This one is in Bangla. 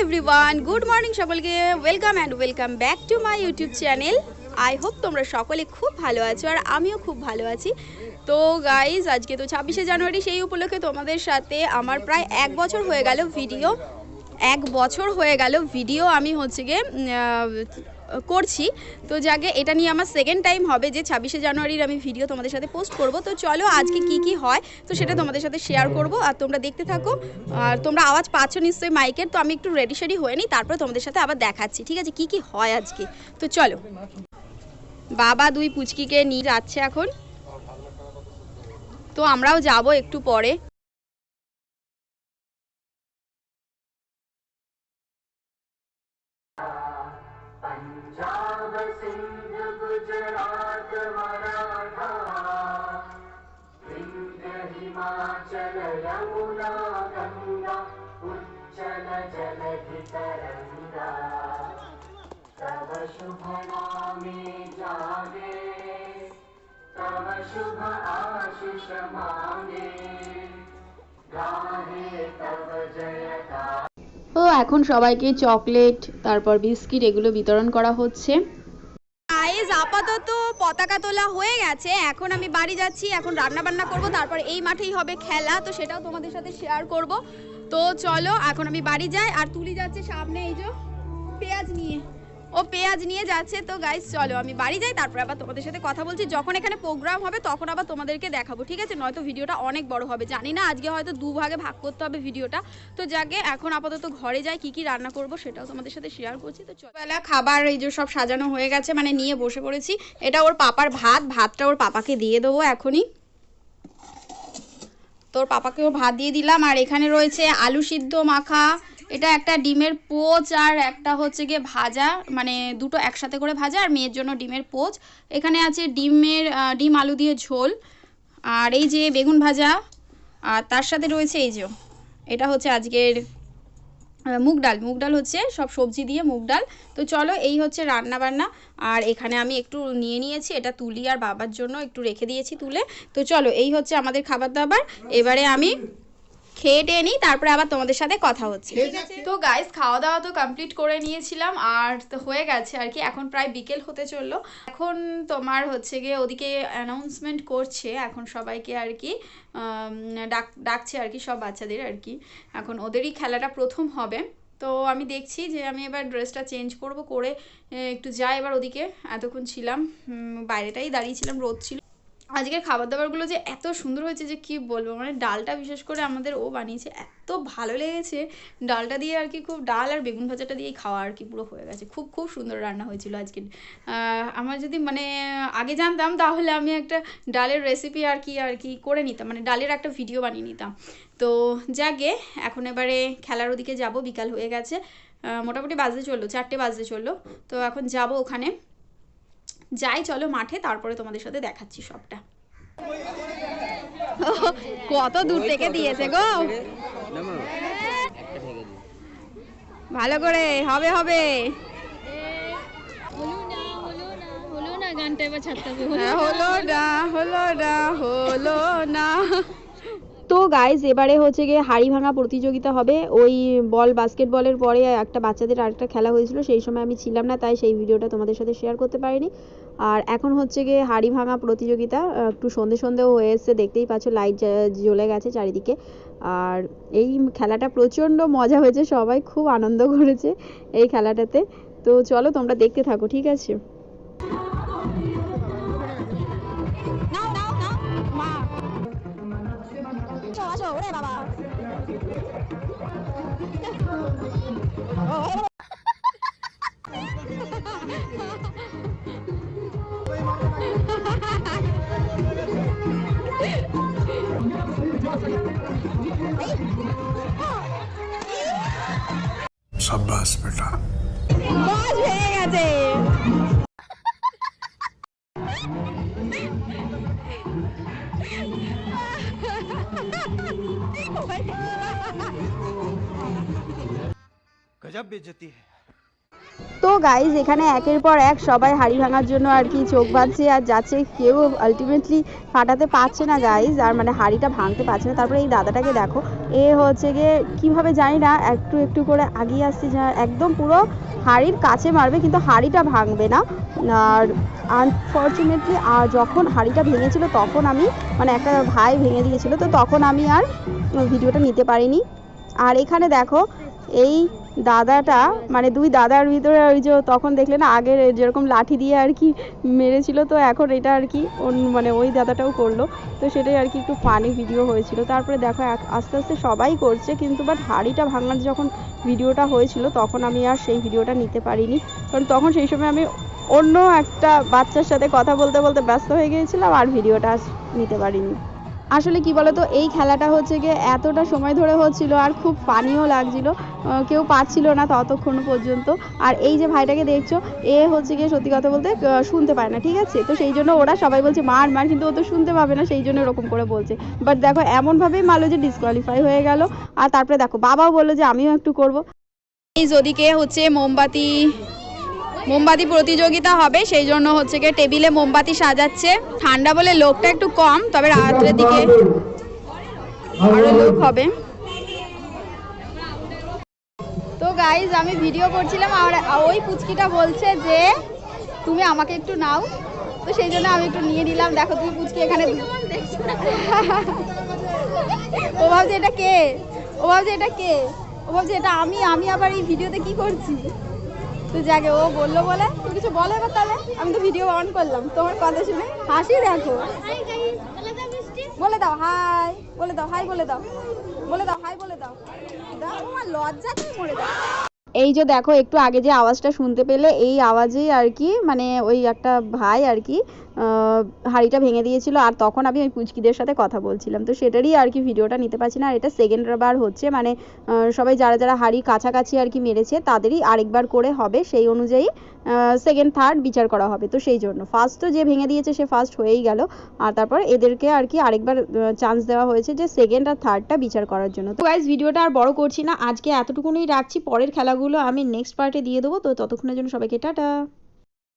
এভরিওয়ান, গুড মর্নিং সকলকে। Welcome back to my YouTube channel. I hope তোমরা সকলে খুব ভালো আছো আর আমিও খুব ভালো আছি। তো গাইজ, আজকে তো 26শে জানুয়ারি, সেই উপলক্ষে তোমাদের সাথে আমার প্রায় এক বছর হয়ে গেল ভিডিও আমি হচ্ছে গিয়ে করছি। তো যাকে এটা নিয়ে আমার সেকেন্ড টাইম হবে যে 26শে জানুয়ারির আমি ভিডিও তোমাদের সাথে পোস্ট করব। তো চলো আজকে কি হয় তো সেটা তোমাদের সাথে শেয়ার করব, আর তোমরা দেখতে থাকো। আর তোমরা আওয়াজ পাচ্ছ নিশ্চয়ই মাইকের, তো আমি একটু রেডি হয়ে নিই, তারপরে তোমাদের সাথে আবার দেখাচ্ছি, ঠিক আছে, কি হয় আজকে। তো চলো, বাবা দুই পুচকিকে নিয়ে যাচ্ছে এখন, তো আমরাও যাব একটু পরে। पंजाब सिंध गुजरात मराठा विंध्य हिमाचल यमुना गंगा उच्चल जलधि तरंगा तव शुभ नामे जागे तव शुभ आशीष मांगे गाहे तव जयता। তো এখন সবাইকে চকলেট তারপর বিস্কিট এগুলো বিতরণ করা হচ্ছে। গাইস, আপাতত পতাকা তোলা হয়ে গেছে, এখন আমি বাড়ি যাচ্ছি, এখন রান্না বান্না করব, তারপর এই মাঠেই হবে খেলা, তো সেটাও তোমাদের সাথে শেয়ার করব। তো চলো এখন আমি বাড়ি যাই। আর তুলি যাচ্ছে সামনে, এই যে পেঁয়াজ নিয়ে যাচ্ছে। তো গাইস চলো আমি বাড়ি যাই, তারপর আবার তোমাদের সাথে কথা বলছি। যখন এখানে প্রোগ্রাম হবে তখন আবার তোমাদেরকে দেখাবো, ঠিক আছে, নয়তো ভিডিওটা অনেক বড় হবে। জানি না, আজকে হয়তো দুভাগে ভাগ করতে হবে ভিডিওটা। তো যাকে এখন আপাতত ঘরে যাই, কি রান্না করব সেটাও তোমাদের সাথে শেয়ার করছি। তো বেলা খাবার এই যে সব সাজানো হয়ে গেছে, মানে নিয়ে বসে পড়েছি। এটা ওর পাপার ভাতটা ওর পাপাকে দিয়ে দেবো এখনই। তোর পাপাকেও ভাত দিয়ে দিলাম। আর এখানে রয়েছে আলু সিদ্ধ মাখা, এটা একটা ডিমের পোচ, আর একটা হচ্ছে গিয়ে ভাজা, মানে দুটো একসাথে করে ভাজা, আর মেয়ের জন্য ডিমের পোচ। এখানে আছে ডিম আলু দিয়ে ঝোল, আর এই যে বেগুন ভাজা, আর তার সাথে রয়েছে এই যে এটা হচ্ছে আজকের মুগ ডাল হচ্ছে সব সবজি দিয়ে মুগ ডাল। তো চলো, এই হচ্ছে রান্না বান্না। আর এখানে আমি একটু নিয়েছি, এটা তুলি আর বাবার জন্য একটু রেখে দিয়েছি তুলে। তো চলো, এই হচ্ছে আমাদের খাবার দাবার। এবারে আমি খেয়ে টেয়ে নিই, তারপরে আবার তোমাদের সাথে কথা হচ্ছে। তো গাইস, খাওয়া দাওয়া তো কমপ্লিট করে নিয়েছিলাম, আর তো হয়ে গেছে আর কি। এখন প্রায় বিকেল হতে চললো। এখন তোমার হচ্ছে গিয়ে ওদিকে অ্যানাউন্সমেন্ট করছে এখন সবাইকে আর কি, ডাকছে আর কি সব বাচ্চাদের আর কি। এখন ওদেরই খেলাটা প্রথম হবে। তো আমি দেখছি যে আমি এবার ড্রেসটা চেঞ্জ করে একটু যাই এবার ওদিকে। এতক্ষণ ছিলাম বাইরেটাই দাঁড়িয়েছিলাম, রোদ ছিল। আজকের খাবার দাবারগুলো যে এত সুন্দর হয়েছে যে কি বলবো, মানে ডালটা বিশেষ করে আমাদের ও বানিয়েছে, এত ভালো লেগেছে ডালটা দিয়ে আর কি। খুব ডাল আর বেগুন ভাজাটা দিয়েই খাওয়া আর কি পুরো হয়ে গেছে। খুব সুন্দর রান্না হয়েছিল আজকে। আমার যদি মানে আগে জানতাম তাহলে আমি একটা ডালের রেসিপি আর কি করে নিতাম, মানে ডালের একটা ভিডিও বানিয়ে নিতাম। তো যাকে এখন এবারে খেলার ওদিকে যাব, বিকাল হয়ে গেছে, মোটামুটি বাজতে চললো, 4টে বাজতে চললো। তো এখন যাব ওখানে, যাই চলো মাঠে, তারপরে তোমাদের সাথে দেখাচ্ছি সবটা। কত দূর থেকে দিয়েছে গো, ভালো করে হবে হলো না। তো গাইজ, এবারে হচ্ছে গিয়ে হাড়ি ভাঙা প্রতিযোগিতা হবে। ওই বাস্কেটবলের পরে একটা বাচ্চাদের আরেকটা খেলা হয়েছিল, সেই সময় আমি ছিলাম না, তাই সেই ভিডিওটা তোমাদের সাথে শেয়ার করতে পারিনি। আর এখন হচ্ছে গিয়ে হাড়ি ভাঙা প্রতিযোগিতা, একটু সন্ধেও হয়ে এসছে, দেখতেই পাচ্ছ লাইট জ্বলে গেছে চারিদিকে। আর এই খেলাটা প্রচণ্ড মজা হয়েছে, সবাই খুব আনন্দ করেছে এই খেলাটাতে। তো চলো তোমরা দেখতে থাকো, ঠিক আছে। शाबाश बेटा, বাস ভেঙে গেছে। गजब बेइज्जती है। তো গাইজ এখানে একের পর এক সবাই হাঁড়ি ভাঙার জন্য আর কি চোখ বাঁধছে আর যাচ্ছে, কেউ আলটিমেটলি ফাটাতে পারছে না গাইজ, আর মানে হাঁড়িটা ভাঙতে পারছে না। তারপরে এই দাদাটাকে দেখো, এ হচ্ছে গিয়ে কীভাবে জানি না একটু একটু করে আগিয়ে আসছে, যা একদম পুরো হাঁড়ির কাছে মারবে কিন্তু হাঁড়িটা ভাঙবে না। আর আনফর্চুনেটলি যখন হাঁড়িটা ভেঙেছিল তখন আমি মানে একটা ভাই ভেঙে দিয়েছিল, তো তখন আমি আর ভিডিওটা নিতে পারিনি। আর এখানে দেখো এই দাদাটা মানে দুই দাদার ভিতরে ওই যে তখন দেখলে না আগে যেরকম লাঠি দিয়ে আর কি মেরেছিল, তো এখন এটা আর কি মানে ওই দাদাটাও করলো, তো সেটাই আর কি একটু ফানি ভিডিও হয়েছিল। তারপরে দেখো আস্তে আস্তে সবাই করছে, কিন্তু বাট হাঁড়িটা ভাঙার যখন ভিডিওটা হয়েছিল তখন আমি আর সেই ভিডিওটা নিতে পারিনি, কারণ তখন সেই সময় আমি অন্য একটা বাচ্চার সাথে কথা বলতে বলতে ব্যস্ত হয়ে গিয়েছিলাম আর ভিডিওটা নিতে পারিনি। আসলে কি বলতো, এই খেলাটা হচ্ছে গিয়ে এতটা সময় ধরে হচ্ছিল আর খুব ফানিও লাগছিল, কেউ পাচ্ছিল না ততক্ষণ পর্যন্ত। আর এই যে ভাইটাকে দেখছো, এ হচ্ছে গিয়ে সত্যি কথা বলতে শুনতে পায় না, ঠিক আছে, তো সেই জন্য ওরা সবাই বলছে মার মার, কিন্তু ও তো শুনতে পাবে না, সেই জন্য এরকম করে বলছে। বাট দেখো এমনভাবেই মারলো যে ডিসকোয়ালিফাই হয়ে গেল। আর তারপরে দেখো বাবাও বললো যে আমিও একটু করব। এই যদিকে হচ্ছে মোমবাতি প্রতিযোগিতা হবে, সেই জন্য হচ্ছে গিয়ে টেবিলে মোমবাতি সাজাচ্ছে। ঠান্ডা বলে লোকটা একটু কম, তবে রাত্রের দিকে আরো লোক হবে। তো গাইজ আমি ভিডিও করছিলাম আর ওই পুচকিটা বলছে যে তুমি আমাকে একটু নাও, তো সেই জন্য আমি একটু নিয়ে নিলাম। দেখো তুমি পুচকি এখানে ও ভাবছে এটা কে, ও ভাবছে এটা কে, ও ভাবছে এটা আমি আবার এই ভিডিওতে কি করছি। তো যাকে ও বললো বলে তো কিছু বলে এবার, তাহলে আমি তো ভিডিও অন করলাম তোমার কথা শুনে। হাসি দেখো, বলে দাও হাই, বলে দাও হাই, বলে দাও, বলে দাও হাই, বলে দাও, আমার লজ্জা তুমি মরে দাও। এই যে দেখো একটু আগে যে আওয়াজটা শুনতে পেলে, এই আওয়াজেই আর কি মানে ওই একটা ভাই আর কি হাঁড়িটা ভেঙে দিয়েছিল, আর তখন আমি ওই পুচকিদের সাথে কথা বলছিলাম, তো সেটারই আর কি ভিডিওটা নিতে পারছি না। আর এটা সেকেন্ড বার হচ্ছে, মানে সবাই যারা যারা হাঁড়ি কাছাকাছি আর কি মেরেছে তাদেরই আরেকবার করে হবে, সেই অনুযায়ী সেকেন্ড থার্ড বিচার করা হবে। তো সেই জন্য ফার্স্ট তো যে ভেঙে দিয়েছে সে ফার্স্ট হয়েই গেল, আর তারপর এদেরকে আর কি আরেকবার চান্স দেওয়া হয়েছে যে সেকেন্ড আর থার্ডটা বিচার করার জন্য। তো গাইস ভিডিওটা আর বড় করছি না, আজকে এতটুকুনই রাখছি, পরের খেলাগুলো আমি নেক্সট পার্টে দিয়ে দেবো। তো ততক্ষণের জন্য সবাইকে টাটা।